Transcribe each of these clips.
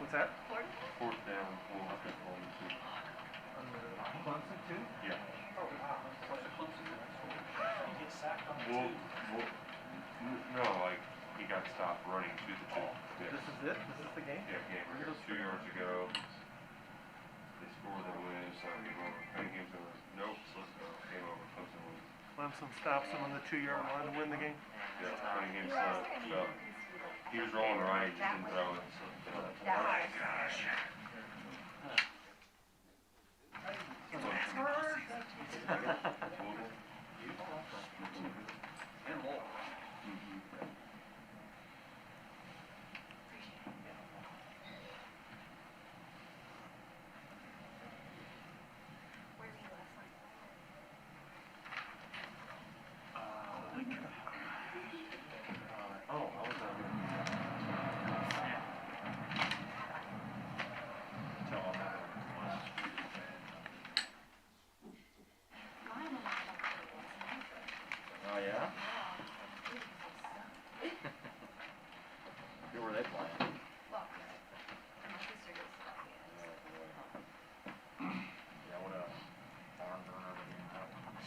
What's that? Fourth down, we'll have to call them too. On the Clemson too? Yeah. Oh, wow. What's the Clemson? He gets sacked on the Well, two. no, like he got stopped running to the two. Yeah. This is it? This is the game? Yeah, game right here. 2 yards ago. They scored their win, so game over. Penny game's over. Nope, game over. Clemson wins. Clemson stops him on the 2-yard line to win the game. Yeah, Penny game so he was rolling right, just didn't throw it. So, Oh my gosh. And more. Oh yeah? Who were they playing? Yeah, what a barn burner of a game that was.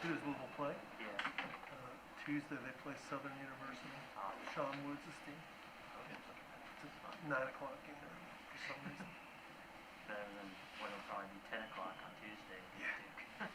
Who does Louisville play? Yeah. Tuesday they play Southern University. Sean Woods' team. It's a 9 o'clock game for some reason. Better than what it'll probably be 10 o'clock on Tuesday. Yeah.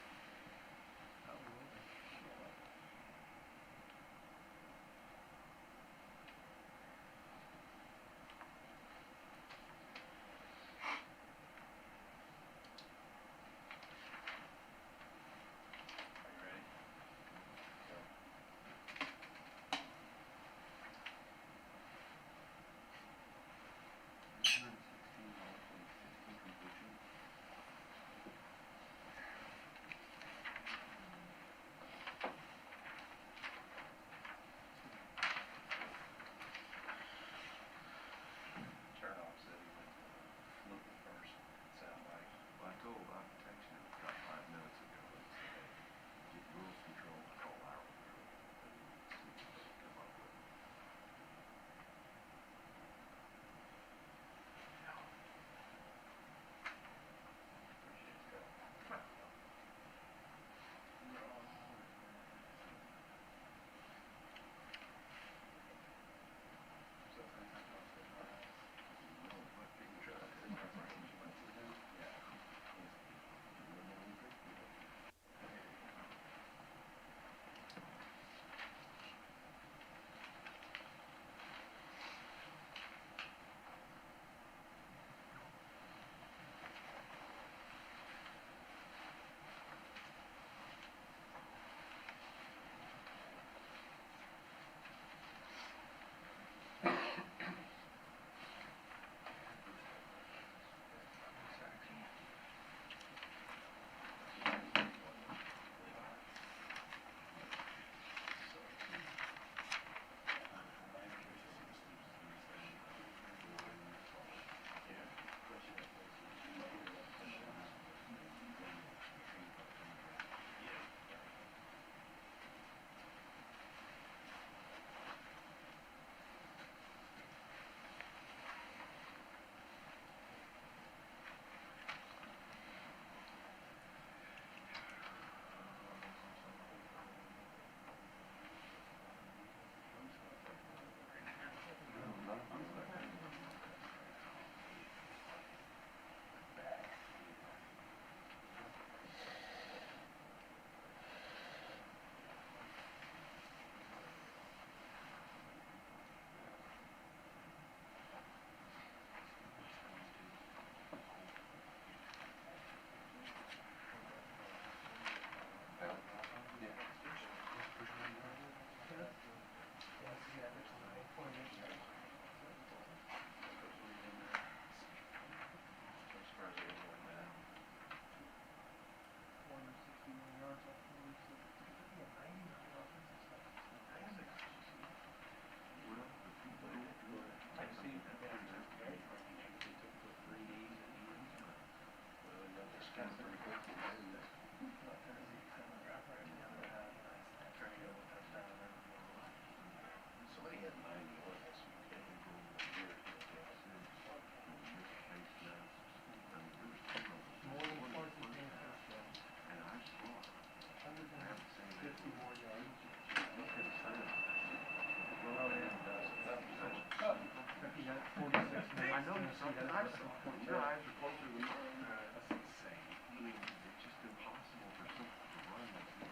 has I less saw than it. 14. Your eyes are closer than mine. That's insane. I mean, it's just impossible for something to run like this.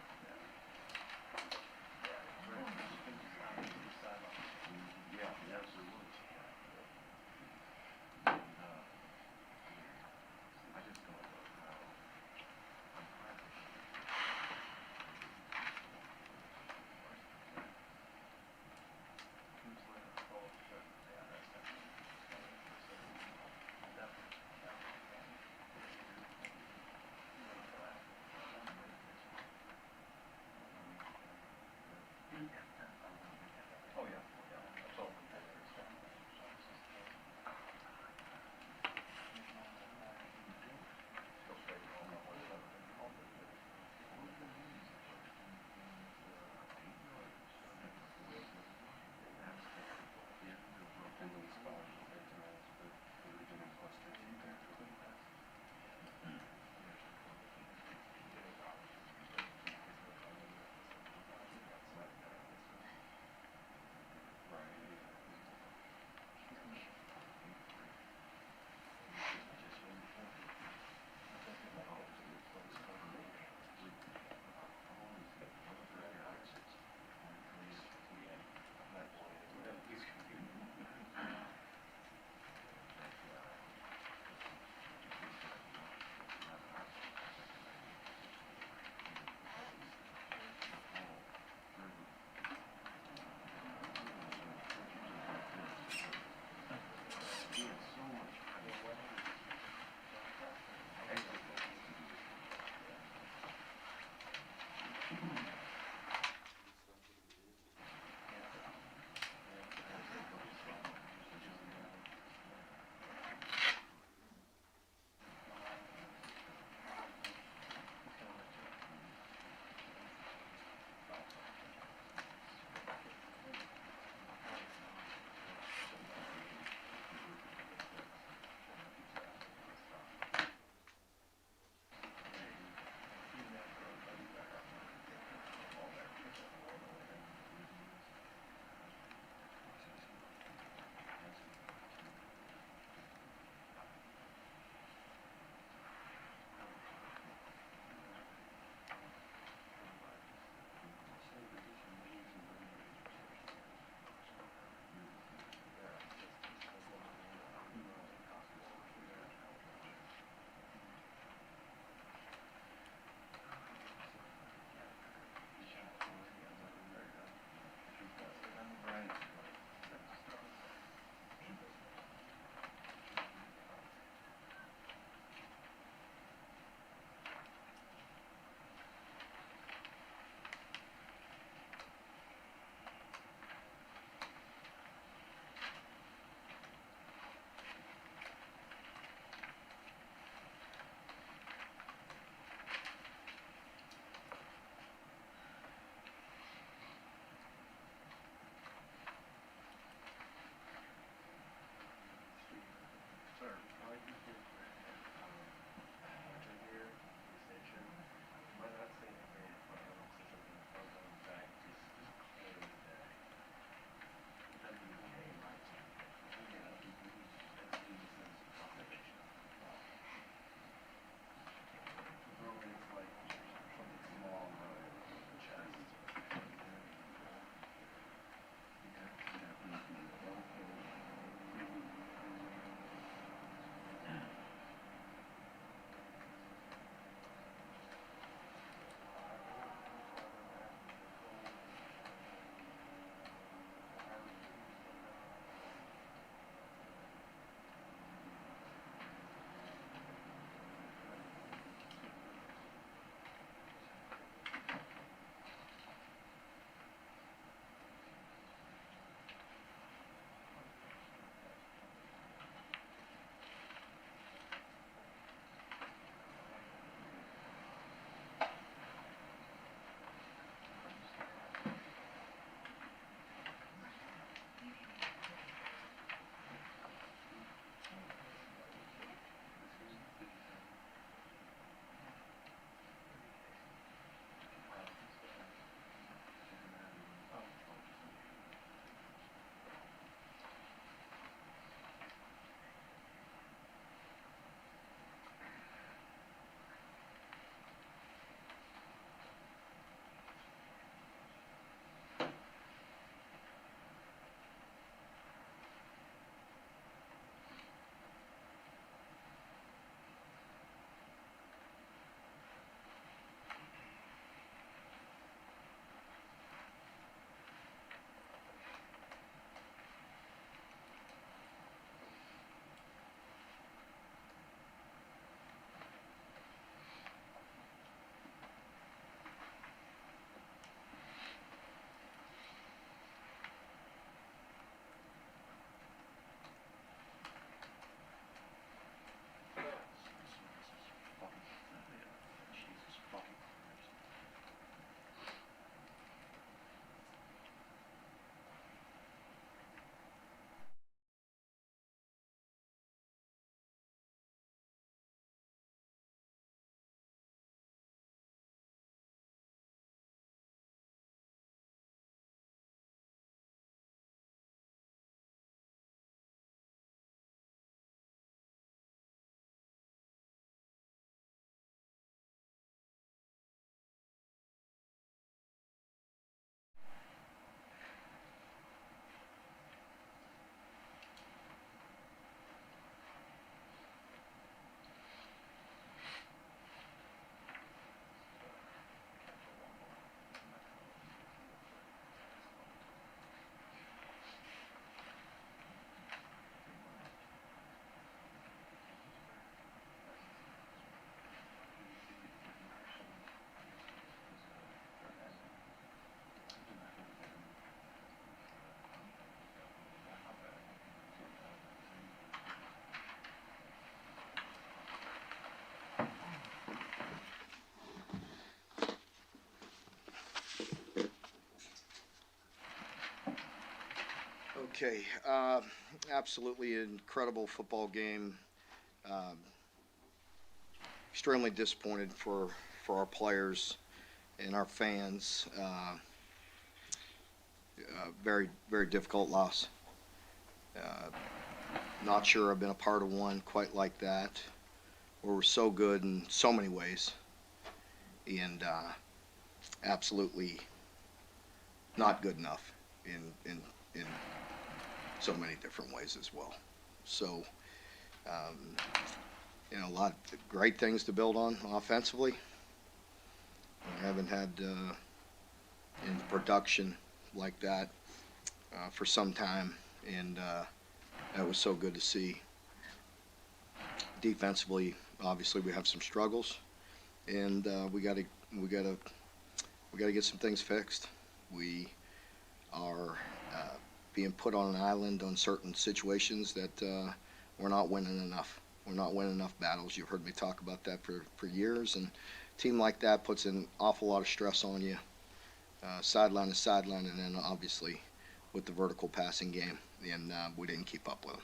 Yeah, it absolutely was. And, I just don't know how. I'm glad that Who's like a call, yeah, that's definitely. Okay, absolutely incredible football game. Um, Extremely disappointed for our players and our fans. Very, very difficult loss. Uh, Not sure I've been a part of one quite like that, where we're so good in so many ways, and absolutely not good enough in so many different ways as well. So, um, a lot of great things to build on offensively. We haven't had in production like that for some time, and that was so good to see. Defensively, obviously, we have some struggles, and we got to get some things fixed. We are being put on an island on certain situations that we're not winning enough. We're not winning enough battles. You've heard me talk about that for years, and a team like that puts an awful lot of stress on you, sideline to sideline, and then obviously with the vertical passing game, and we didn't keep up with them.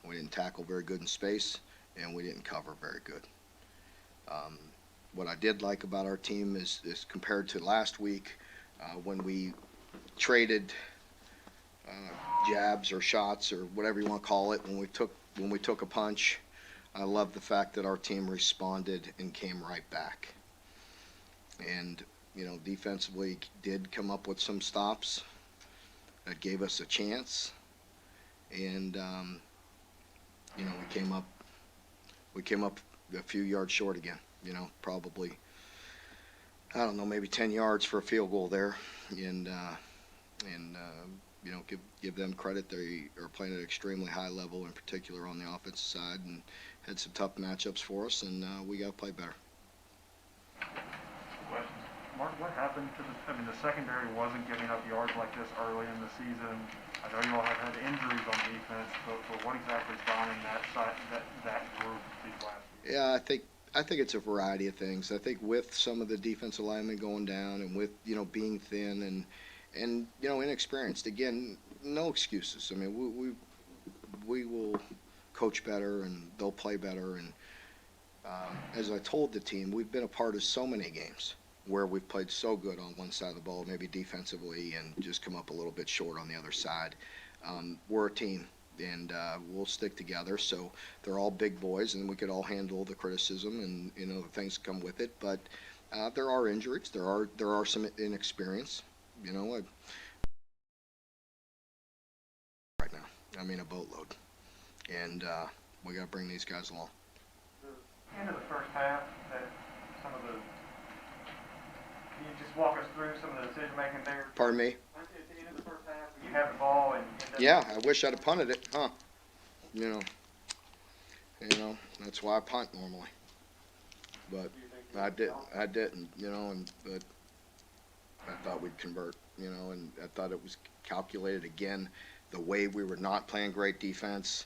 We didn't tackle very good in space, and we didn't cover very good. What I did like about our team is compared to last week when we traded jabs or shots or whatever you want to call it, when we took a punch. I love the fact that our team responded and came right back. And, defensively did come up with some stops that gave us a chance. And, we came up a few yards short again, probably, I don't know, maybe 10 yards for a field goal there. And give them credit. They are playing at an extremely high level, in particular on the offensive side, and had some tough matchups for us, and we got to play better. Mark, what happened to the secondary wasn't giving up yards like this early in the season. I know you all have had injuries on defense, but what exactly has gone in that group these last weeks? Yeah, I think it's a variety of things. I think with some of the defensive linemen going down, and with being thin and inexperienced. Again, no excuses. I mean, we will coach better, and they'll play better. And as I told the team, we've been a part of so many games where we've played so good on one side of the ball, maybe defensively, and just come up a little bit short on the other side. We're a team, and we'll stick together. So they're all big boys, and we could all handle the criticism and the things that come with it. But there are injuries. There are some inexperience. Right now, I mean, a boatload, and we got to bring these guys along. The end of the first half, some of the. Can you just walk us through some of the decision making there? Pardon me? At the end of the first half, you have the ball and. Yeah, I wish I'd have punted it, huh? That's why I punt normally, but I didn't, but I thought we'd convert, and I thought it was calculated again, the way we were not playing great defense,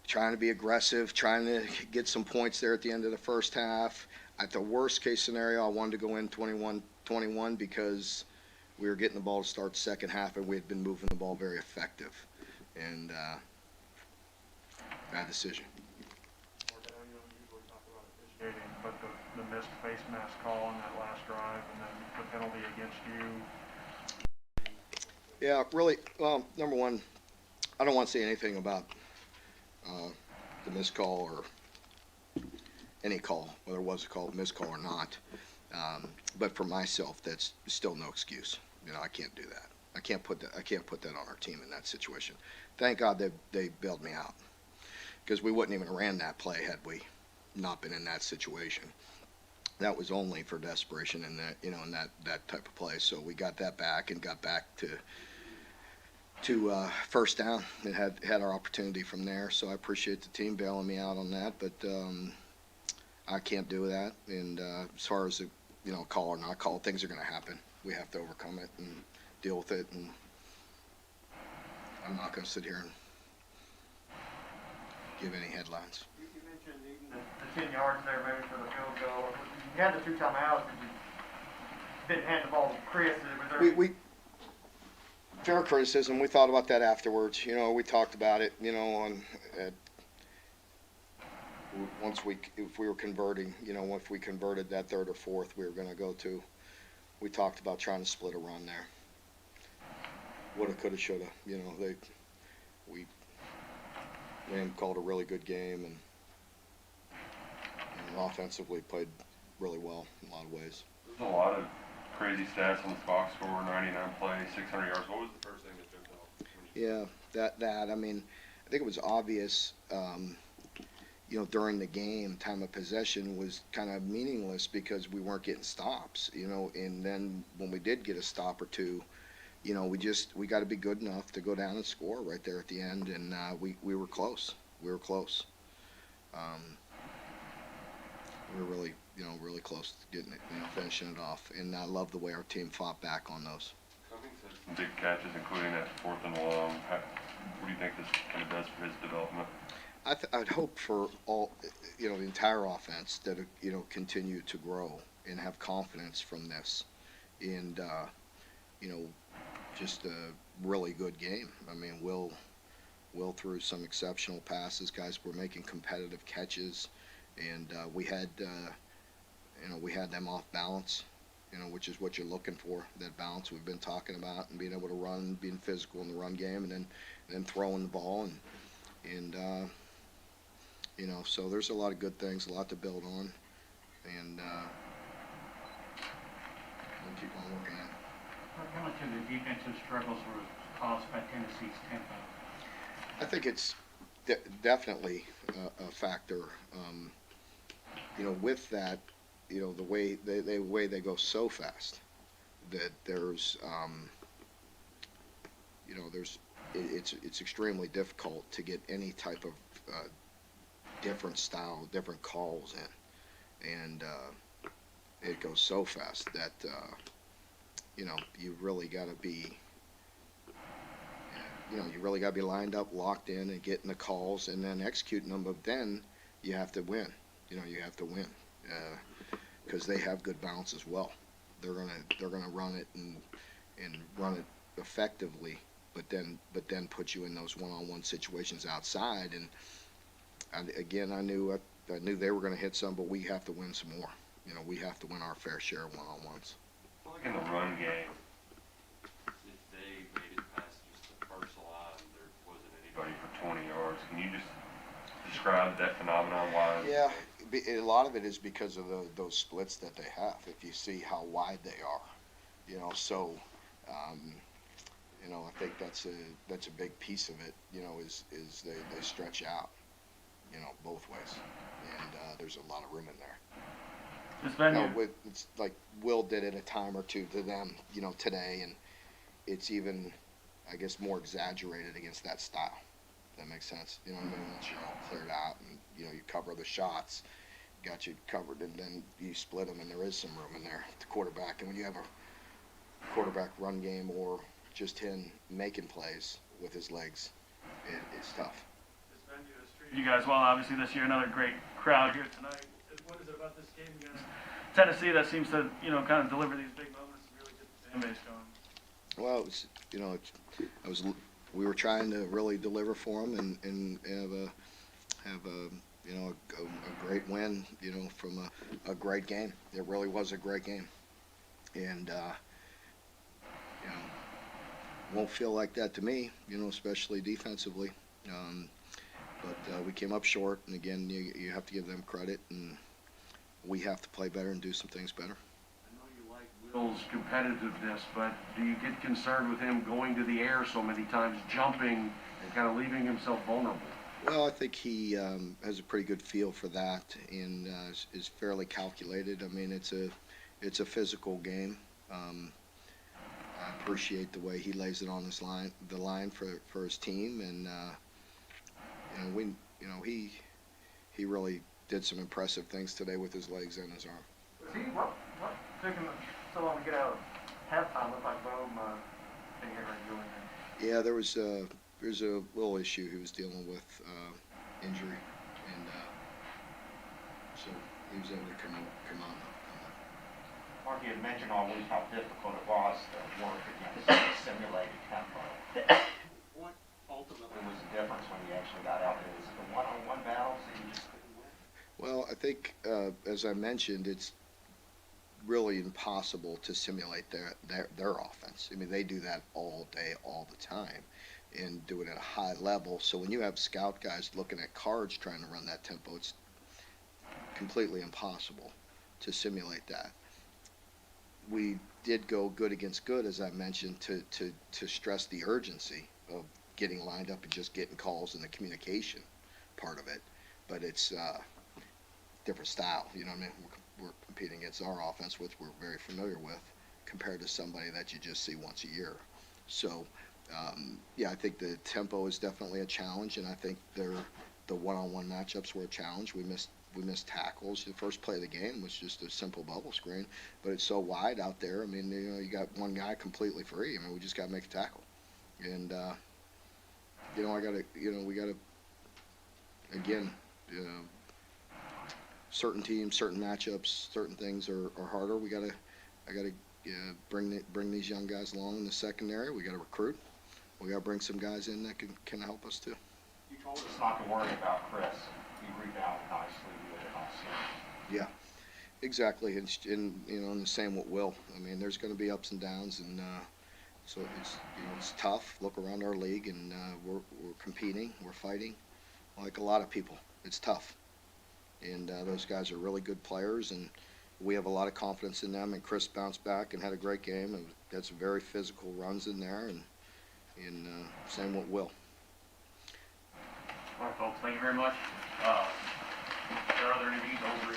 trying to be aggressive, trying to get some points there at the end of the first half. At the worst case scenario, I wanted to go in 21-21 because we were getting the ball to start the second half, and we had been moving the ball very effective. And bad decision. But the missed face mask call on that last drive, and then the penalty against you. Yeah, really. Well, number one, I don't want to say anything about the missed call or any call, whether it was a missed call or not. But for myself, that's still no excuse. I can't do that. I can't put that on our team in that situation. Thank God they bailed me out, because we wouldn't even ran that play had we not been in that situation. That was only for desperation in that in that type of play. So we got that back and got back to first down and had our opportunity from there. So I appreciate the team bailing me out on that, but I can't do that. And as far as call or not call, things are going to happen. We have to overcome it and deal with it. And I'm not going to sit here and give any headlines. You mentioned even the 10 yards there maybe for the field goal. You had the 2 timeouts, but you didn't hand the ball to Chris. Was there... Fair criticism. We thought about that afterwards. You know, we talked about it. You know, if we were converting, you know, if we converted that third or fourth, we were going to go to. We talked about trying to split a run there. Woulda, coulda, shoulda. You know, Wayne called a really good game and offensively played really well in a lot of ways. There's a lot of crazy stats on the box score, 99 plays, 600 yards. What was the first thing that jumped out? Yeah, I mean, I think it was obvious, you know, during the game, time of possession was kind of meaningless because we weren't getting stops, you know, and then when we did get a stop or two, you know, we got to be good enough to go down and score right there at the end, and we were close. We were close. We were really, you know, really close to getting it, you know, finishing it off, and I love the way our team fought back on those. Cummings had some big catches, including that 4th and long. What do you think this kind of does for his development? I'd hope for all, you know, the entire offense that, you know, continue to grow and have confidence from this, and you know, just a really good game. I mean, Will threw some exceptional passes. Guys were making competitive catches, and we had them off balance, you know, which is what you're looking for, that balance we've been talking about, and being able to run, being physical in the run game, and then throwing the ball, and you know, so there's a lot of good things, a lot to build on, and we'll keep on working at it. How much of the defensive struggles were caused by Tennessee's tempo? I think it's definitely a factor. You know, with that, you know, the way they go so fast that there's, you know, it's extremely difficult to get any type of different style, different calls in, and it goes so fast that you know, you really got to be. You know, you really got to be lined up, locked in, and getting the calls, and then executing them. But then you have to win. You know, you have to win because they have good balance as well. They're gonna run it and run it effectively, but then put you in those one-on-one situations outside. And again, I knew they were going to hit some, but we have to win some more. You know, we have to win our fair share of one-on-ones. Like in the run game, If they made it past just the first line, there wasn't anybody. anybody for 20 yards. Can you just describe that phenomenon? Why? Yeah, a lot of it is because of those splits that they have. If you see how wide they are, you know, so you know, I think that's a big piece of it. You know, is they stretch out, you know, both ways, and there's a lot of room in there. It's like Will did it a time or two to them, you know, today, and it's even, I guess, more exaggerated against that style. That makes sense. You know what I mean? Once you're all cleared out and, you know, you cover the shots, got you covered, and then you split them, and there is some room in there. The quarterback, and when you have a quarterback run game or just him making plays with his legs, it's tough. You guys well, obviously this year, another great crowd here tonight. What is it about this game against Tennessee that seems to, you know, kind of deliver these big moments and really get the fan base going? Well, it was, you know, we were trying to really deliver for them and have a you know, a great win, you know, from a great game. It really was a great game, and you know, won't feel like that to me, you know, especially defensively. But we came up short, and again, you have to give them credit, and we have to play better and do some things better. I know you like Will's competitiveness, but do you get concerned with him going to the air so many times, jumping, and kind of leaving himself vulnerable? Well, I think he has a pretty good feel for that and is fairly calculated. I mean, it's a physical game. I appreciate the way he lays it on the line for his team, and he really did some impressive things today with his legs and his arm. See, what took him so long to get out of halftime? Looked like Bohm didn't get ready to go in there. Yeah, there's a little issue he was dealing with, injury, and so he was able to come on. Mark, Mark, you had mentioned always how difficult it was to work against the simulated tempo. What ultimately was the difference when you actually got out there? Was it the one-on-one battles that you just couldn't win? Well, I think, as I mentioned, it's really impossible to simulate their offense. I mean, they do that all day, all the time, and do it at a high level. So when you have scout guys looking at cards trying to run that tempo, it's completely impossible to simulate that. We did go good against good, as I mentioned, to stress the urgency of getting lined up and just getting calls and the communication part of it. But it's different style, you know what I mean? We're competing against our offense, which we're very familiar with, compared to somebody that you just see once a year. So, yeah, I think the tempo is definitely a challenge, and I think the one-on-one matchups were a challenge. We missed tackles. The first play of the game was just a simple bubble screen, but it's so wide out there. I mean, you know, you got one guy completely free. I mean, we just got to make a tackle, and you know, we gotta again. Certain teams, certain matchups, certain things are harder. I gotta bring these young guys along in the secondary. We gotta recruit. We gotta bring some guys in that can help us too. You told us not to worry about Chris. He rebounded nicely with it all season. Yeah, exactly. And you know, and the same with Will. I mean, there's going to be ups and downs, and so it's tough. Look around our league, and we're competing, we're fighting, like a lot of people. It's tough. And those guys are really good players, and we have a lot of confidence in them. And Chris bounced back and had a great game, and had some very physical runs in there, and same with Will. All right, folks, thank you very much. Are there any needs over